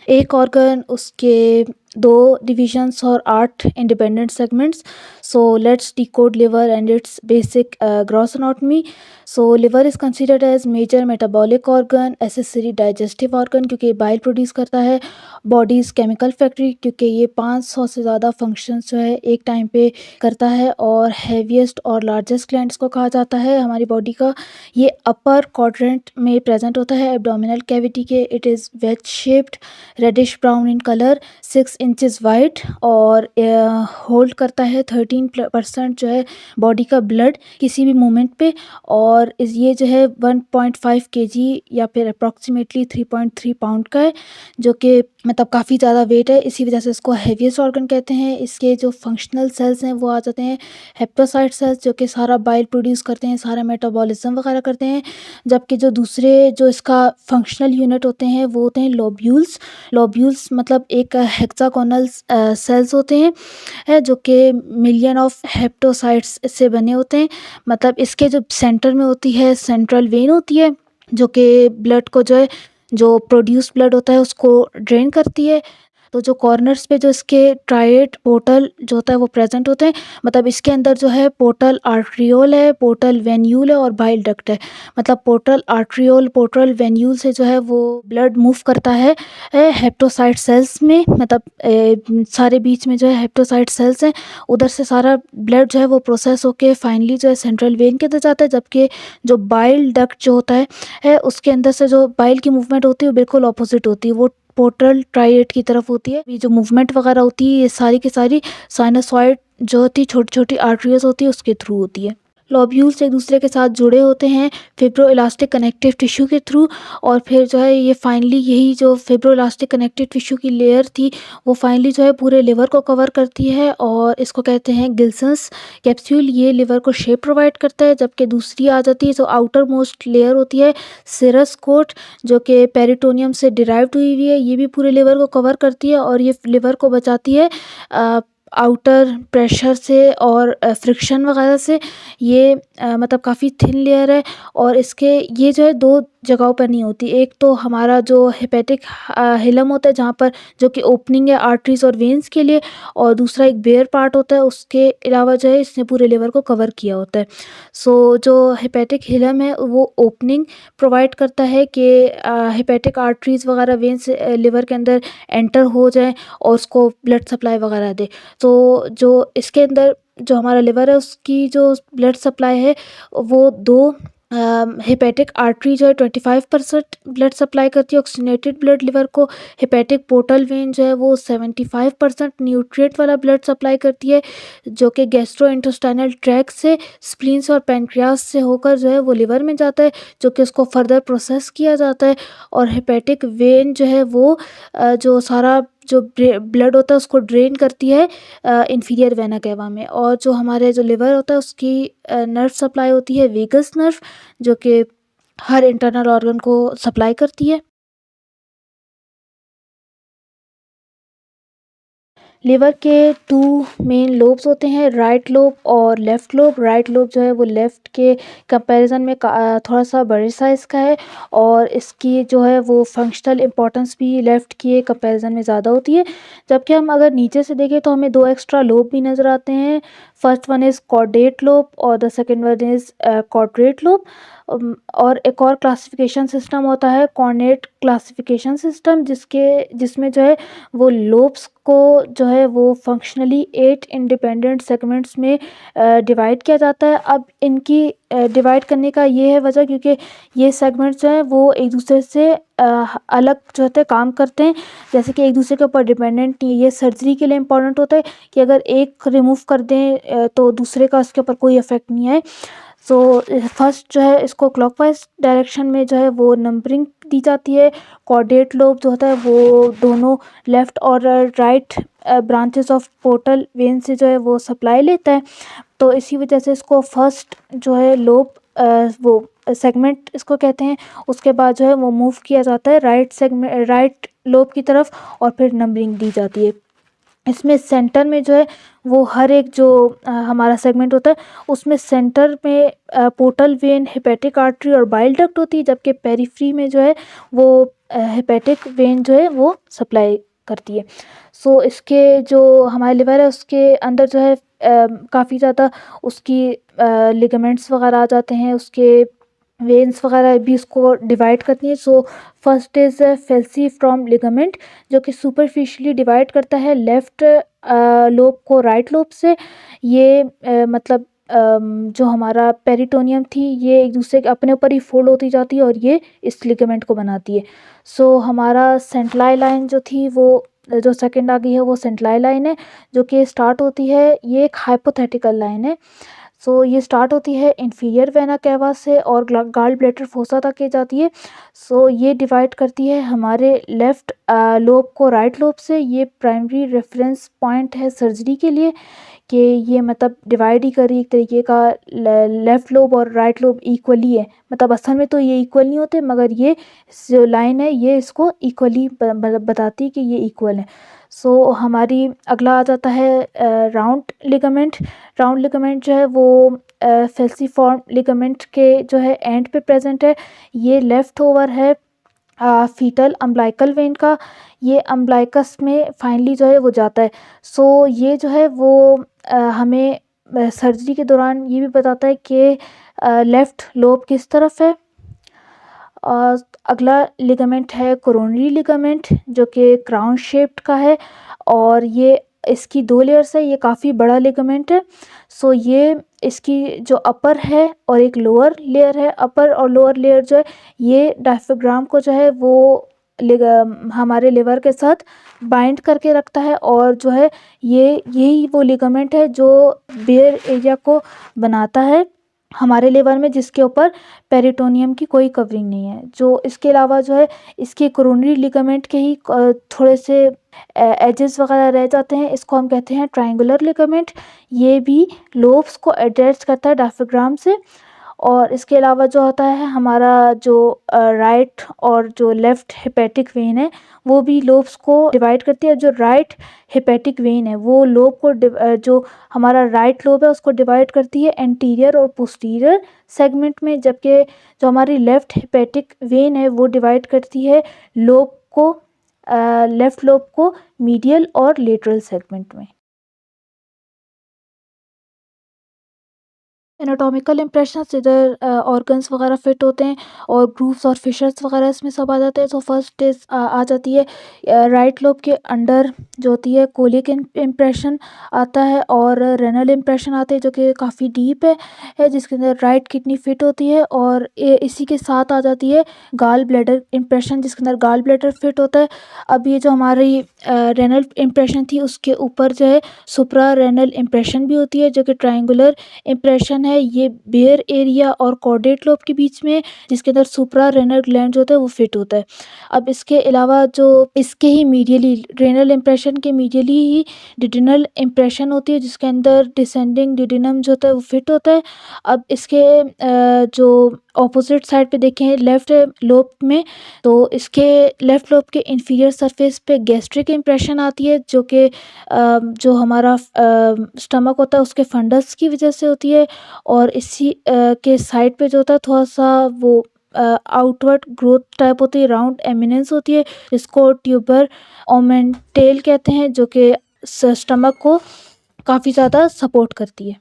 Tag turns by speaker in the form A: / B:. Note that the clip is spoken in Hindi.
A: एक ऑर्गन, उसके 2 डिविजन्स और 8 independent segments. So let's decode liver and its basic gross anatomy. So liver is considered as major metabolic organ, accessory digestive organ क्योंकि ये बाइल प्रोड्यूस करता है, बॉडीज़ केमिकल फैक्ट्री क्योंकि ये 500 से ज़्यादा फंक्शंस जो है एक टाइम पे करता है, और हैवीएस्ट और लार्जेस्ट ग्लैंड इसको कहा जाता है हमारी बॉडी का। ये अपर क्वाड्रेंट में प्रेजेंट होता है एब्डोमिनल कैविटी के। It is wedge shaped, reddish brown in colour, 6 inches wide, और होल्ड करता है 13% जो है बॉडी का ब्लड किसी भी मोमेंट पे। और ये जो है 1.5 केजी या फिर अप्रॉक्सीमेटली 3.3 पाउंड का है, जो कि मतलब काफ़ी ज़्यादा वेट है। इसी वजह से इसको हेवीएस्ट ऑर्गन कहते हैं। इसके जो फंक्शनल सेल्स हैं वो आ जाते हैं हेप्टोसाइट सेल्स, जो कि सारा बाइल प्रोड्यूस करते हैं, सारा मेटाबॉलिज्म वगैरह करते हैं। जबकि जो दूसरे जो इसका फंक्शनल यूनिट होते हैं वो होते हैं लोब्यूल्स। लोब्यूल्स मतलब एक हेक्सागोनल सेल्स होते हैं जो कि मिलियन ऑफ हेप्टोसाइट्स से बने होते हैं। मतलब इसके जो सेंटर में होती है सेंट्रल वेन होती है, जो कि ब्लड को जो है, जो प्रोड्यूस ब्लड होता है उसको ड्रेन करती है। तो जो कॉर्नर्स पे जो इसके ट्रायड पोर्टल जो होता है वो प्रेजेंट होते हैं। मतलब इसके अंदर जो है पोर्टल आर्ट्रियोल है, पोर्टल वेन्यूल है और बाइल डक्ट है। मतलब पोर्टल आर्ट्रियोल, पोर्टल वेन्यूल से जो है वो ब्लड मूव करता है हेप्टोसाइट सेल्स में। मतलब सारे बीच में जो है हेप्टोसाइट सेल्स हैं, उधर से सारा ब्लड जो है वो प्रोसेस होके फाइनली जो है सेंट्रल वेन के अंदर जाता है। जबकि जो बाइल डक्ट जो होता है उसके अंदर से जो बाइल की मूवमेंट होती है वो बिल्कुल ऑपोजिट होती है, वो पोर्टल ट्रायड की तरफ होती है। ये जो मूवमेंट वगैरह होती है ये सारी की सारी साइनसॉइड जो होती है, छोटी छोटी आर्टरीज होती है, उसके थ्रू होती है। लोब्यूल्स एक दूसरे के साथ जुड़े होते हैं फिब्रो इलास्टिक कनेक्टिव टिश्यू के थ्रू, और फिर जो है ये फाइनली यही जो फिब्रो इलास्टिक कनेक्टिव टिश्यू की लेयर थी वो फाइनली जो है पूरे लिवर को कवर करती है, और इसको कहते हैं गिल्सन्स कैप्सूल। ये लिवर को शेप प्रोवाइड करता है। जबकि दूसरी आ जाती है जो आउटर मोस्ट लेयर होती है सिरस कोट, जो कि पेरिटोनियम से डिराइव्ड हुई हुई है। ये भी पूरे लिवर को कवर करती है और ये लिवर को बचाती है आउटर प्रेशर से और फ्रिक्शन वगैरह से। ये मतलब काफ़ी थिन लेयर है, और इसके ये जो है 2 जगहों पर नहीं होती। एक तो हमारा जो हेपेटिक हिलम होता है जहाँ पर जो कि ओपनिंग है आर्टरीज और वेन्स के लिए, और दूसरा एक बेयर पार्ट होता है, उसके अलावा जो है इसने पूरे लिवर को कवर किया होता है। सो जो हेपेटिक हिलम है वो ओपनिंग प्रोवाइड करता है कि हेपेटिक आर्टरीज वगैरह वेन्स लिवर के अंदर एंटर हो जाए और उसको ब्लड सप्लाई वगैरह दे। तो जो इसके अंदर जो हमारा लिवर है उसकी जो ब्लड सप्लाई है वो 2 हेपेटिक आर्टरी जो है 25% ब्लड सप्लाई करती है ऑक्सीजनेटेड ब्लड लिवर को। हेपेटिक पोर्टल वेन जो है वो 75% न्यूट्रिएंट वाला ब्लड सप्लाई करती है, जो कि गैस्ट्रो इंटेस्टाइनल ट्रैक्ट से, स्प्लीन्स और पैंक्रियास से होकर जो है वो लिवर में जाता है, जो कि उसको फर्दर प्रोसेस किया जाता है। और हेपेटिक वेन जो है वो जो सारा जो ब्लड होता है उसको ड्रेन करती है इंफीरियर वेना कैवा में। और जो हमारे जो लिवर होता है उसकी नर्व सप्लाई होती है वेगस नर्व, जो कि हर इंटरनल ऑर्गन को सप्लाई करती है। लिवर के 2 मेन लोब्स होते हैं, राइट लोब और लेफ़्ट लोब। राइट लोब जो है वो लेफ़्ट के कंपैरिजन में थोड़ा सा बड़े साइज़ का है, और इसकी जो है वो फंक्शनल इम्पोर्टेंस भी लेफ़्ट के कंपैरिजन में ज़्यादा होती है। जबकि हम अगर नीचे से देखें तो हमें 2 एक्स्ट्रा लोब भी नज़र आते हैं। First one is caudate lobe और the second one is quadrate lobe. और एक और क्लासिफिकेशन सिस्टम होता है कॉर्नेट क्लासिफिकेशन सिस्टम, जिसमें जो है वो लोब्स को जो है वो फंक्शनली 8 इंडिपेंडेंट सेगमेंट्स में डिवाइड किया जाता है। अब इनकी डिवाइड करने का ये है वजह, क्योंकि ये सेगमेंट्स जो है वो एक दूसरे से अलग जो होते हैं काम करते हैं, जैसे कि एक दूसरे के ऊपर डिपेंडेंट नहीं है। ये सर्जरी के लिए इंपॉर्टेंट होता है कि अगर एक रिमूव कर दें तो दूसरे का उसके ऊपर कोई इफेक्ट नहीं आए। सो फर्स्ट जो है इसको क्लॉकवाइज डायरेक्शन में जो है वो नंबरिंग दी जाती है। कॉर्डेट लोब जो होता है वो दोनों लेफ़्ट और right branches of portal vein से जो है वो सप्लाई लेता है। तो इसी वजह से इसको फर्स्ट जो है लोब वो सेगमेंट इसको कहते हैं। उसके बाद जो है वो मूव किया जाता है राइट लोब की तरफ, और फिर नंबरिंग दी जाती है। इसमें सेंटर में जो है वो हर एक जो हमारा सेगमेंट होता है उसमें सेंटर में पोर्टल वेन, हेपेटिक आर्टरी और बाइल डक्ट होती है। जबकि पेरिफ्री में जो है वो हेपेटिक वेन जो है वो सप्लाई करती है। सो इसके जो हमारा लिवर है उसके अंदर जो है काफ़ी ज़्यादा उसकी लिगामेंट्स वगैरह आ जाते हैं, उसके वेन्स वगैरह भी उसको डिवाइड करती हैं। सो फर्स्ट इज़ फेल्सीफ्रॉम लिगामेंट, जो कि सुपरफिशियली डिवाइड करता है लेफ़्ट लोब को राइट लोब से। ये मतलब जो हमारा पेरिटोनियम थी ये एक दूसरे के अपने ऊपर ही फोल्ड होती जाती है और ये इस लिगामेंट को बनाती है। सो हमारा सेंट्रल लाइन जो थी वो जो सेकंड आ गई है वो सेंट्रल लाइन है, जो कि स्टार्ट होती है, ये एक हाइपोथेटिकल लाइन है। सो ये स्टार्ट होती है इंफीरियर वेना कैवा से और गाल ब्लैडर फोसा तक के जाती है। सो ये डिवाइड करती है हमारे लेफ़्ट लोब को राइट लोब से। ये प्राइमरी रेफरेंस पॉइंट है सर्जरी के लिए कि ये मतलब डिवाइड ही करी एक तरीके का। लेफ़्ट लोब और राइट लोब इक्वली है, मतलब असल में तो ये इक्वल नहीं होते, मगर ये जो लाइन है ये इसको इक्वली बताती है कि ये इक्वल है। सो हमारी अगला आ जाता है राउंड लिगामेंट। राउंड लिगामेंट जो है वो फेल्सीफॉर्म लिगामेंट के जो है एंड पे प्रेजेंट है। ये लेफ़्ट ओवर है फीटल अम्बिलिकल वेन का। ये अम्बिलिकस में फाइनली जो है वो जाता है। सो ये जो है वो हमें सर्जरी के दौरान ये भी बताता है कि लेफ़्ट लोब किस तरफ है। अगला लिगामेंट है कोरोनरी लिगामेंट, जो कि क्राउन शेप्ड का है और ये इसकी 2 लेयर्स है, ये काफ़ी बड़ा लिगामेंट है। सो ये इसकी जो अपर है और एक लोअर लेयर है, अपर और लोअर लेयर जो है ये डायफ्राम को जो है वो हमारे लिवर के साथ बाइंड करके रखता है और जो है ये यही वो लिगामेंट है जो बेयर एरिया को बनाता है हमारे लिवर में, जिसके ऊपर पेरिटोनियम की कोई कवरिंग नहीं है। जो इसके अलावा जो है इसके कोरोनरी लिगामेंट के ही थोड़े से एजेस वगैरह रह जाते हैं, इसको हम कहते हैं ट्रायंगुलर लिगामेंट। ये भी लोब्स को अटैच करता है डायफ्राम से। और इसके अलावा जो होता है हमारा जो राइट और जो लेफ़्ट हेपेटिक वेन है वो भी लोब्स को डिवाइड करती है। जो राइट हेपेटिक वेन है वो लोब को जो हमारा राइट लोब है उसको डिवाइड करती है एंटीरियर और पोस्टीरियर सेगमेंट में, जबकि जो हमारी लेफ़्ट हेपेटिक वेन है वो डिवाइड करती है लोब को लेफ़्ट लोब को मीडियल और लेटरल सेगमेंट में। एनाटॉमिकल इम्प्रेशंस इधर ऑर्गन्स वगैरह फिट होते हैं और ग्रूव्स और फिशर्स वगैरह इसमें सब आ जाते हैं। तो फर्स्ट इज आ जाती है राइट लोब के अंडर जो होती है कोलिक इम्प्रेशन आता है और रेनल इम्प्रेशन आते हैं जो कि काफ़ी डीप है जिसके अंदर राइट किडनी फिट होती है। और इसी के साथ आ जाती है गाल ब्लैडर इम्प्रेशन जिसके अंदर गाल ब्लैडर फिट होता है। अब ये जो हमारी रेनल इम्प्रेशन थी उसके ऊपर जो है सुप्रा रेनल इम्प्रेशन भी होती है जो कि ट्रायंगुलर इम्प्रेशन है। ये बेयर एरिया और कॉर्डेट लोब के बीच में, जिसके अंदर सुप्रा रेनल ग्लैंड जो होता है वो फिट होता है। अब इसके अलावा जो इसके ही मीडियली रेनल इम्प्रेशन के मीडियली ही डिडिनल इम्प्रेशन होती है जिसके अंदर डिसेंडिंग डिडिनम जो होता है वो फिट होता है। अब इसके जो ऑपोजिट साइड पे देखें लेफ़्ट लोब में, तो इसके लेफ़्ट लोब के इंफीरियर सरफेस पे गैस्ट्रिक इम्प्रेशन आती है जो कि जो हमारा स्टमक होता है उसके फंडस की वजह से होती है। और इसी के साइड पे जो होता है थोड़ा सा वो आउटवर्ड ग्रोथ टाइप होती है, राउंड एमिनेंस होती है जिसको ट्यूबर ओमेंटेल कहते हैं, जो कि स्टमक को काफ़ी ज़्यादा सपोर्ट करती है।